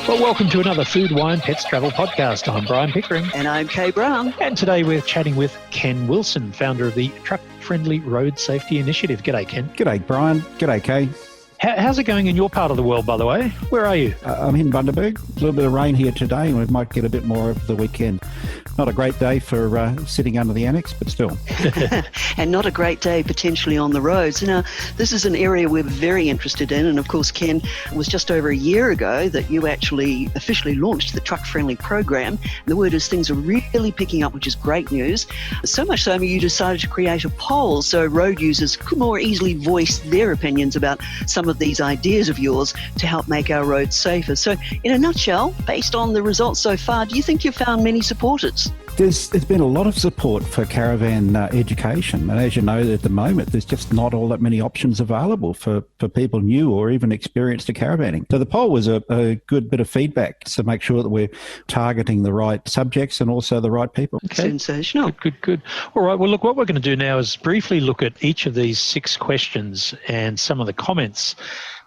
Well, welcome to another Food, Wine, Pets Travel podcast. I'm Brian Pickering. And I'm Kay Brown. And today we're chatting with Ken Wilson, founder of the Truck Friendly Road Safety Initiative. G'day, Ken. G'day, Brian. G'day, Kay. How's it going in your part of the world, by the way? Where are you? I'm in Bundaberg. A little bit of rain here today, and we might get a bit more over the weekend. Not a great day for sitting under the annex, but still. And not a great day potentially on the roads. Now, this is an area we're very interested in. And of course, Ken, it was just over a year ago that you actually officially launched the Truck Friendly program. And the word is things are really picking up, which is great news. So much so, you decided to create a poll so road users could more easily voice their opinions about some of these ideas of yours to help make our roads safer. So in a nutshell, based on the results so far, do you think you've found many supporters? There's been a lot of support for caravan education. And as you know, at the moment, there's just not all that many options available for people new or even experienced to caravanning. So the poll was a good bit of feedback to make sure that we're targeting the right subjects and also the right people. Okay. Sensational. Good. All right. Well, look, what we're going to do now is briefly look at each of these 6 questions and some of the comments,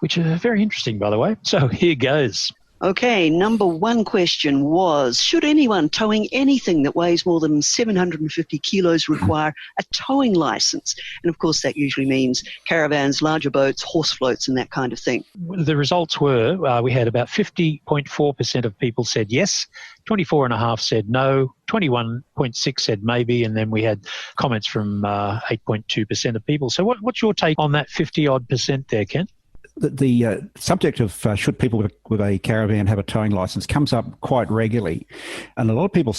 which are very interesting, by the way. So here goes. Okay, number 1 question was, should anyone towing anything that weighs more than 750 kilos require a towing license? And of course, that usually means caravans, larger boats, horse floats, and that kind of thing. The results were, we had about 50.4% of people said yes, 24.5% said no, 21.6% said maybe, and then we had comments from 8.2% of people. So what's your take on that 50-odd% there, Ken? The subject of should people with a caravan have a towing license comes up quite regularly. And a lot of people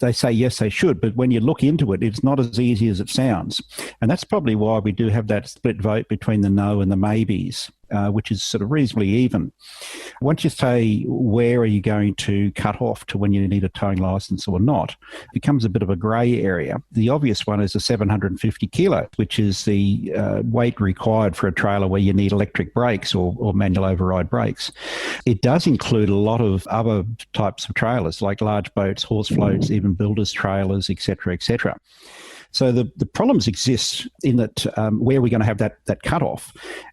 they say yes, they should, but when you look into it, it's not as easy as it sounds. And that's probably why we do have that split vote between the no and the maybes, which is sort of reasonably even. Once you say where are you going to cut off to when you need a towing license or not, it becomes a bit of a grey area. The obvious one is the 750 kilo, which is the weight required for a trailer where you need electric brakes or manual override brakes. It does include a lot of other types of trailers like large boats, horse floats, even builders' trailers, etc., etc. So the problems exist in that where we're going to have that cutoff,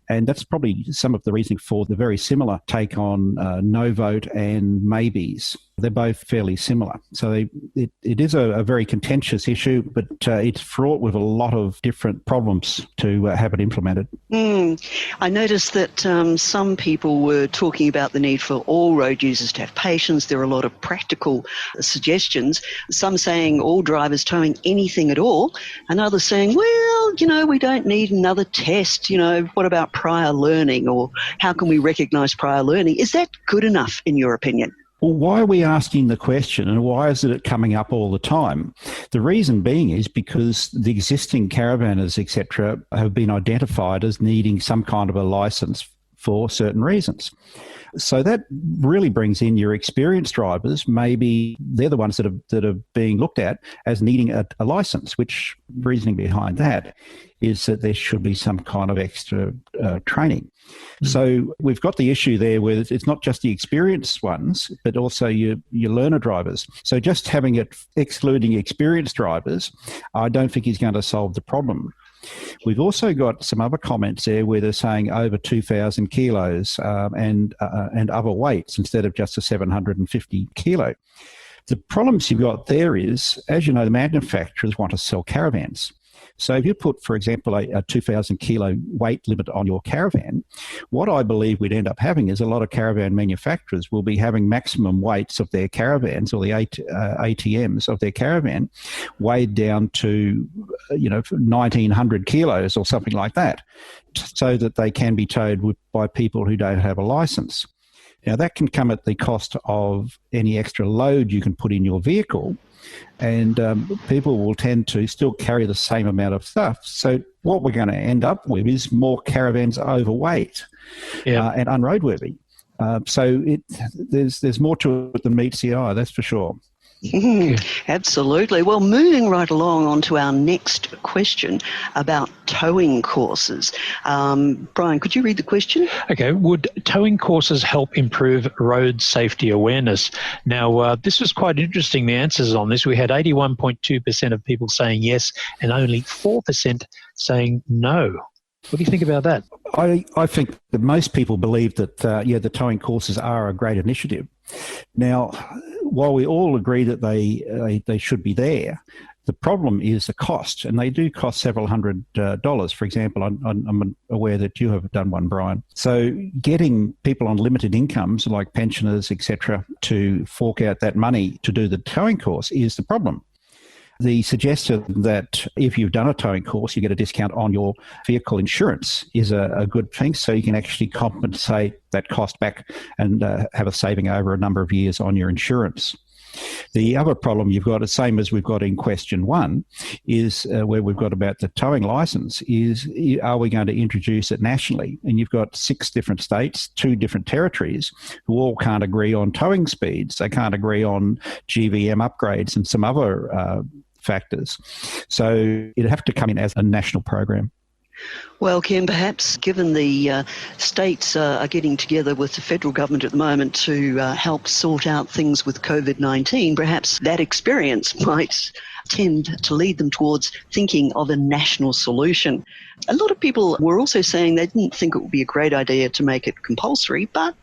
and that's probably some of the reasoning for the very similar take on no vote and maybes. They're both fairly similar. So it is a very contentious issue, but it's fraught with a lot of different problems to have it implemented. I noticed that some people were talking about the need for all road users to have patience. There are a lot of practical suggestions. Some saying all drivers towing anything at all, and others saying, well, we don't need another test. What about prior learning, or how can we recognise prior learning? Is that good enough in your opinion? Well, why are we asking the question, and why is it coming up all the time? The reason being is because the existing caravanners, etc., have been identified as needing some kind of a license for certain reasons. So that really brings in your experienced drivers. Maybe they're the ones that are being looked at as needing a license, which reasoning behind that is that there should be some kind of extra training. So we've got the issue there where it's not just the experienced ones, but also your learner drivers. So just having it excluding experienced drivers, I don't think is going to solve the problem. We've also got some other comments there where they're saying over 2,000 kilos and other weights instead of just a 750 kilo. The problems you've got there is, as you know, the manufacturers want to sell caravans. So if you put, for example, a 2,000 kilo weight limit on your caravan, what I believe we'd end up having is a lot of caravan manufacturers will be having maximum weights of their caravans or the ATMs of their caravan weighed down to, 1,900 kilos or something like that, so that they can be towed by people who don't have a license. Now, that can come at the cost of any extra load you can put in your vehicle, and people will tend to still carry the same amount of stuff. So what we're going to end up with is more caravans overweight and unroadworthy. So there's more to it than meets the eye, that's for sure. Absolutely. Well, moving right along on to our next question about towing courses. Brian, could you read the question? Okay. Would towing courses help improve road safety awareness? Now, this was quite interesting, the answers on this. We had 81.2% of people saying yes and only 4% saying no. What do you think about that? I think that most people believe that, the towing courses are a great initiative. Now, while we all agree that they should be there, the problem is the cost, and they do cost several $100s. For example, I'm aware that you have done one, Brian. So getting people on limited incomes, like pensioners, etc., to fork out that money to do the towing course is the problem. The suggestion that if you've done a towing course, you get a discount on your vehicle insurance is a good thing, so you can actually compensate that cost back and have a saving over a number of years on your insurance. The other problem you've got, the same as we've got in question one, is where we've got about the towing licence, is are we going to introduce it nationally? And you've got 6 different states, 2 different territories who all can't agree on towing speeds. They can't agree on GVM upgrades and some other factors. So it'd have to come in as a national program. Well, Ken, perhaps given the states are getting together with the federal government at the moment to help sort out things with COVID-19, perhaps that experience might tend to lead them towards thinking of a national solution. A lot of people were also saying they didn't think it would be a great idea to make it compulsory, but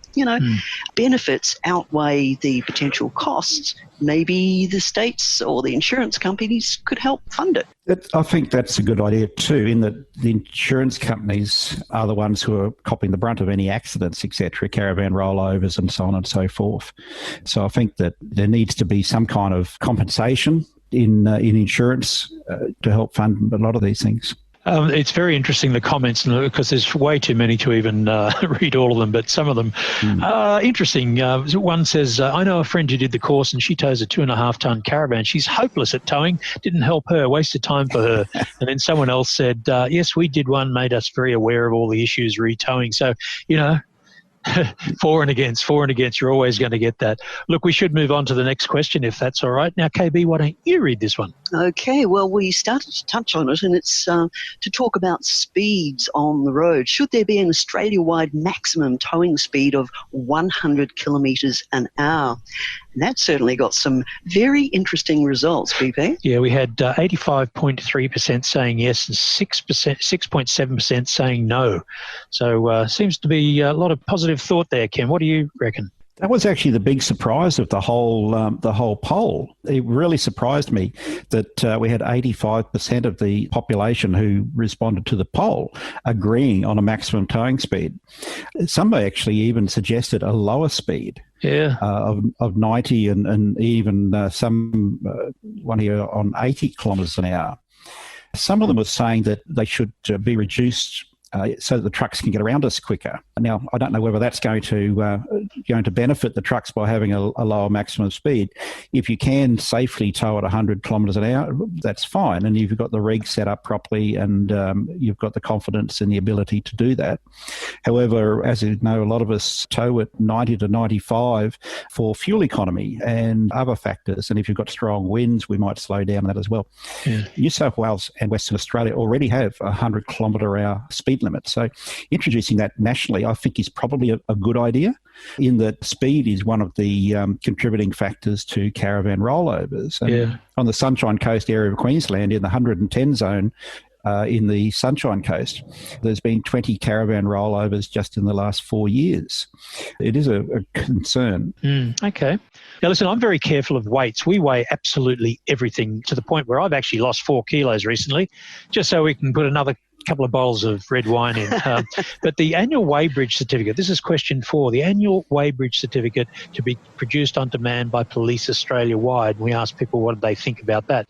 benefits outweigh the potential costs. Maybe the states or the insurance companies could help fund it. I think that's a good idea too, in that the insurance companies are the ones who are copping the brunt of any accidents, etc., caravan rollovers and so on and so forth. So I think that there needs to be some kind of compensation in insurance to help fund a lot of these things. It's very interesting, the comments, because there's way too many to even read all of them, but some of them are interesting. One says, I know a friend who did the course and she tows a 2.5-ton caravan. She's hopeless at towing, didn't help her, wasted time for her. And then someone else said, yes, we did one, made us very aware of all the issues re-towing. So, for and against, you're always going to get that. Look, we should move on to the next question, if that's all right. Now, KB, why don't you read this one? Okay, well, we started to touch on it, and it's to talk about speeds on the road. Should there be an Australia-wide maximum towing speed of 100 kilometres an hour? And that certainly got some very interesting results, BP. Yeah, we had 85.3% saying yes and 6.7% saying no. So seems to be a lot of positive thought there, Ken. What do you reckon? That was actually the big surprise of the whole poll. It really surprised me that we had 85% of the population who responded to the poll agreeing on a maximum towing speed. Some actually even suggested a lower speed. Yeah. Of 90 and even some one here on 80 kilometres an hour. Some of them were saying that they should be reduced so that the trucks can get around us quicker. Now, I don't know whether that's going to benefit the trucks by having a lower maximum speed. If you can safely tow at 100 kilometres an hour, that's fine. And you've got the rig set up properly and you've got the confidence and the ability to do that. However, as you know, a lot of us tow at 90 to 95 for fuel economy and other factors. And if you've got strong winds, we might slow down that as well. Yeah. New South Wales and Western Australia already have a 100 kilometre hour speed limit. So introducing that nationally, I think, is probably a good idea, in that speed is one of the contributing factors to caravan rollovers. And on the Sunshine Coast area of Queensland, in the 110 zone, in the Sunshine Coast, there's been 20 caravan rollovers just in the last 4 years. It is a concern. Okay. Now, listen, I'm very careful of weights. We weigh absolutely everything, to the point where I've actually lost 4 kilos recently, just so we can put another couple of bottles of red wine in. But the annual weighbridge certificate, this is question 4, the annual weighbridge certificate to be produced on demand by Police Australia-wide. We asked people what did they think about that.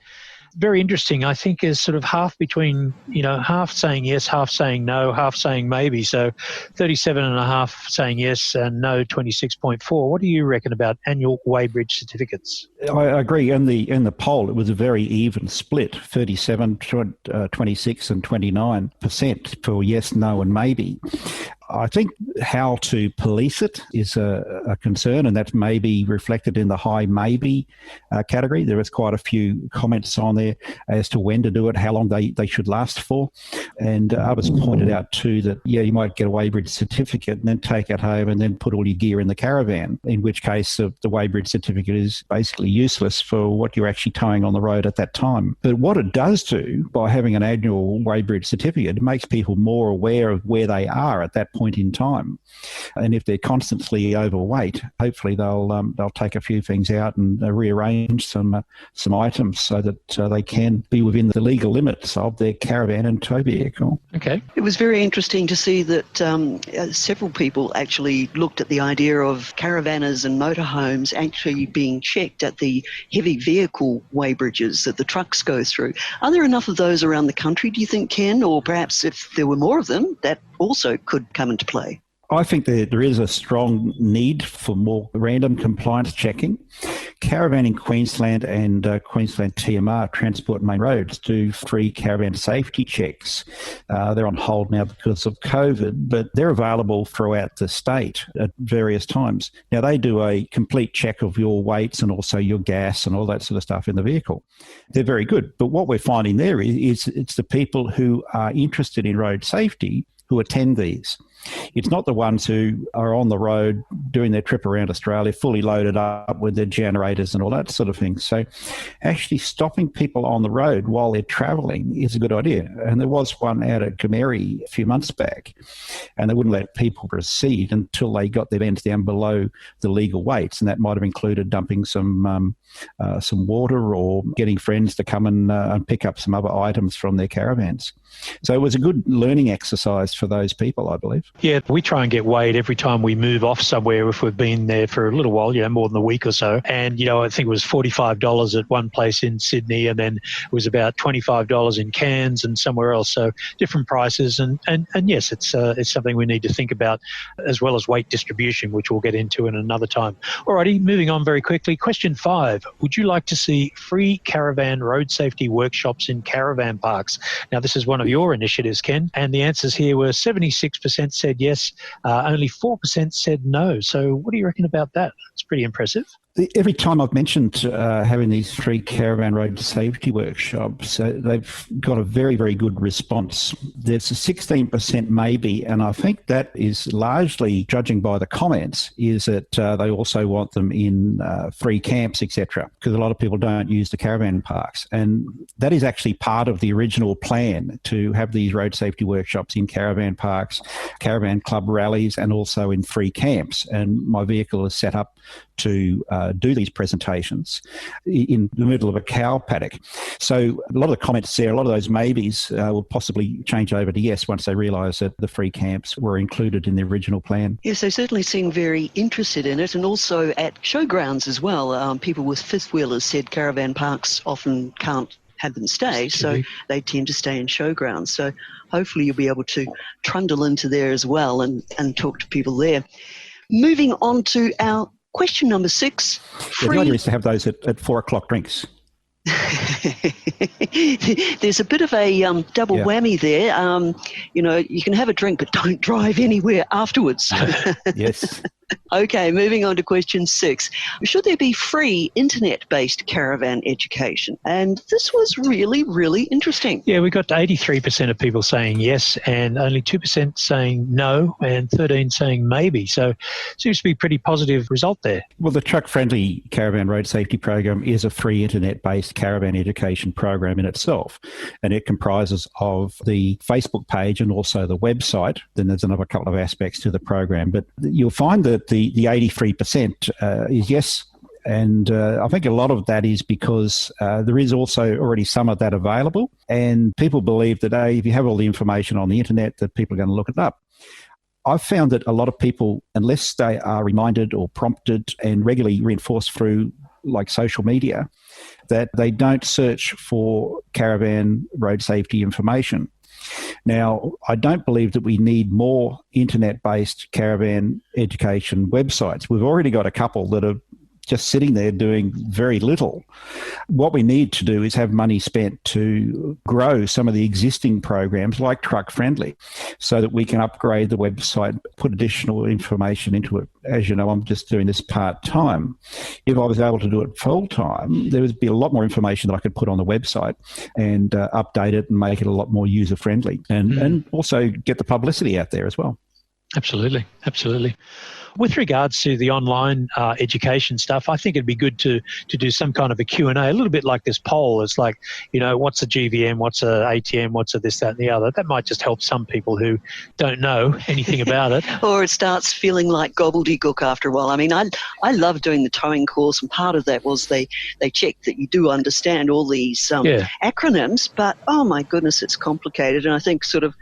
Very interesting, I think, is sort of half between, half saying yes, half saying no, half saying maybe. So 37.5 saying yes and no 26.4. What do you reckon about annual weighbridge certificates? I agree. In the poll, it was a very even split, 37, 26 and 29% for yes, no and maybe. I think how to police it is a concern, and that's maybe reflected in the high maybe category. There was quite a few comments on there as to when to do it, how long they should last for. And others pointed out too that, you might get a weighbridge certificate and then take it home and then put all your gear in the caravan, in which case the weighbridge certificate is basically useless for what you're actually towing on the road at that time. But what it does do, by having an annual weighbridge certificate, it makes people more aware of where they are at that point in time. And if they're constantly overweight, hopefully they'll take a few things out and rearrange some items so that they can be within the legal limits of their caravan and tow vehicle. Okay. It was very interesting to see that several people actually looked at the idea of caravanners and motorhomes actually being checked at the heavy vehicle weighbridges that the trucks go through. Are there enough of those around the country, do you think, Ken? Or perhaps if there were more of them, that also could come into play? I think there is a strong need for more random compliance checking. Caravan in Queensland and Queensland TMR, Transport and Main Roads, do free caravan safety checks. They're on hold now because of COVID, but they're available throughout the state at various times. Now, they do a complete check of your weights and also your gas and all that sort of stuff in the vehicle. They're very good. But what we're finding there is it's the people who are interested in road safety who attend these. It's not the ones who are on the road doing their trip around Australia fully loaded up with their generators and all that sort of thing. So actually stopping people on the road while they're travelling is a good idea. And there was one out at Gomerri a few months back, and they wouldn't let people proceed until they got their vans down below the legal weights, and that might have included dumping some water or getting friends to come and pick up some other items from their caravans. So it was a good learning exercise for those people, I believe. Yeah, we try and get weighed every time we move off somewhere if we've been there for a little while, more than a week or so. And, I think it was $45 at one place in Sydney, and then it was about $25 in Cairns and somewhere else. So different prices. And yes, it's something we need to think about, as well as weight distribution, which we'll get into in another time. Alrighty, moving on very quickly. Question 5. Would you like to see free caravan road safety workshops in caravan parks? Now, this is one of your initiatives, Ken, and the answers here were 76% said yes, only 4% said no. So what do you reckon about that? It's pretty impressive. Every time I've mentioned having these free caravan road safety workshops, they've got a very, very good response. There's a 16% maybe, and I think that is largely, judging by the comments, is that they also want them in free camps, etc., because a lot of people don't use the caravan parks. And that is actually part of the original plan, to have these road safety workshops in caravan parks, caravan club rallies, and also in free camps. And my vehicle is set up to do these presentations in the middle of a cow paddock. So a lot of the comments there, a lot of those maybes will possibly change over to yes once they realise that the free camps were included in the original plan. Yes, they certainly seem very interested in it, and also at showgrounds as well. People with fifth wheelers said caravan parks often can't have them stay, so they tend to stay in showgrounds. So hopefully you'll be able to trundle into there as well and talk to people there. Moving on to our question number 6. The idea is to have those at 4 o'clock drinks. There's a bit of a double whammy there. You can have a drink, but don't drive anywhere afterwards. Yes. Okay, moving on to question 6. Should there be free internet-based caravan education? And this was really, really interesting. Yeah, we got 83% of people saying yes, and only 2% saying no, and 13% saying maybe. So it seems to be a pretty positive result there. Well, the Truck-Friendly Caravan Road Safety Program is a free internet-based caravan education program in itself, and it comprises of the Facebook page and also the website. Then there's another couple of aspects to the program, but you'll find that the 83% is yes. And I think a lot of that is because there is also already some of that available, and people believe that if you have all the information on the internet, that people are going to look it up. I've found that a lot of people, unless they are reminded or prompted and regularly reinforced through like social media, that they don't search for caravan road safety information. Now, I don't believe that we need more internet-based caravan education websites. We've already got a couple that are just sitting there doing very little. What we need to do is have money spent to grow some of the existing programs like Truck Friendly so that we can upgrade the website, put additional information into it. As you know, I'm just doing this part-time. If I was able to do it full-time, there would be a lot more information that I could put on the website and update it and make it a lot more user-friendly and also get the publicity out there as well. Absolutely, absolutely. With regards to the online education stuff, I think it'd be good to do some kind of a Q&A, a little bit like this poll. It's like, what's a GVM, what's a ATM, what's a this, that, and the other. That might just help some people who don't know anything about it. Or it starts feeling like gobbledygook after a while. I mean, I love doing the towing course, and part of that was they checked that you do understand all these acronyms, but oh my goodness, it's complicated. And I think sort of,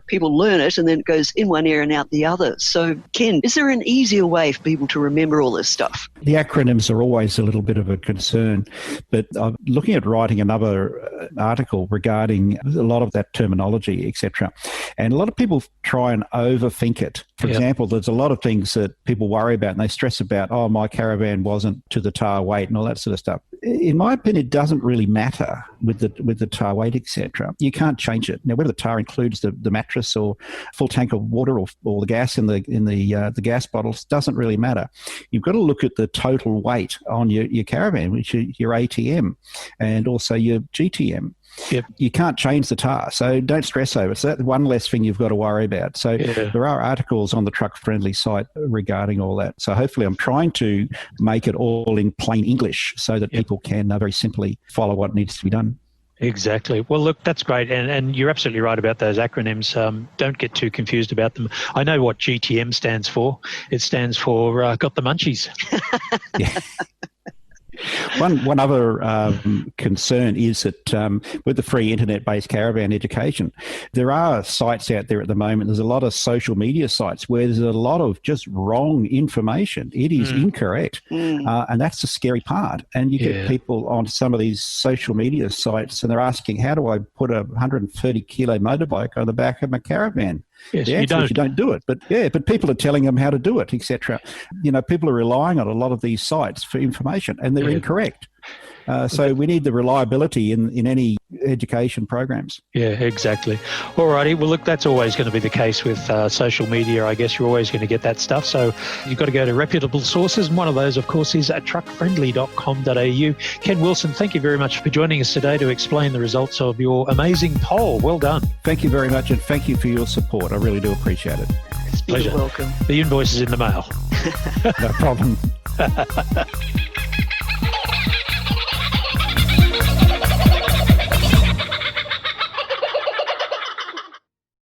people learn it and then it goes in one ear and out the other. So, Ken, is there an easier way for people to remember all this stuff? The acronyms are always a little bit of a concern, but I'm looking at writing another article regarding a lot of that terminology, etc. And a lot of people try and overthink it. For example, there's a lot of things that people worry about and they stress about, oh, my caravan wasn't to the tar weight and all that sort of stuff. In my opinion, it doesn't really matter with the tar weight, etc. You can't change it. Now, whether the tar includes the mattress or full tank of water or the gas in the gas bottles doesn't really matter. You've got to look at the total weight on your caravan, which is your ATM and also your GTM. Yep. You can't change the tar, so don't stress over it. So that's one less thing you've got to worry about. So there are articles on the Truck Friendly site regarding all that. So hopefully I'm trying to make it all in plain English so that people can very simply follow what needs to be done. Exactly. Well, look, that's great. And you're absolutely right about those acronyms. Don't get too confused about them. I know what GTM stands for. It stands for Got the Munchies. Yeah. One other concern is that with the free internet-based caravan education, there are sites out there at the moment. There's a lot of social media sites where there's a lot of just wrong information. It is incorrect, and that's the scary part. And you get people on some of these social media sites and they're asking, how do I put a 130-kilo motorbike on the back of my caravan? Yes, the answer is you don't do it. But people are telling them how to do it, etc. People are relying on a lot of these sites for information, and they're incorrect. So we need the reliability in any education programs. Yeah, exactly. All righty. Well, look, that's always going to be the case with social media. I guess you're always going to get that stuff. So you've got to go to reputable sources. And one of those, of course, is at truckfriendly.com.au. Ken Wilson, thank you very much for joining us today to explain the results of your amazing poll. Well done. Thank you very much, and thank you for your support. I really do appreciate it. Pleasure. You're welcome. The invoice is in the mail. No problem.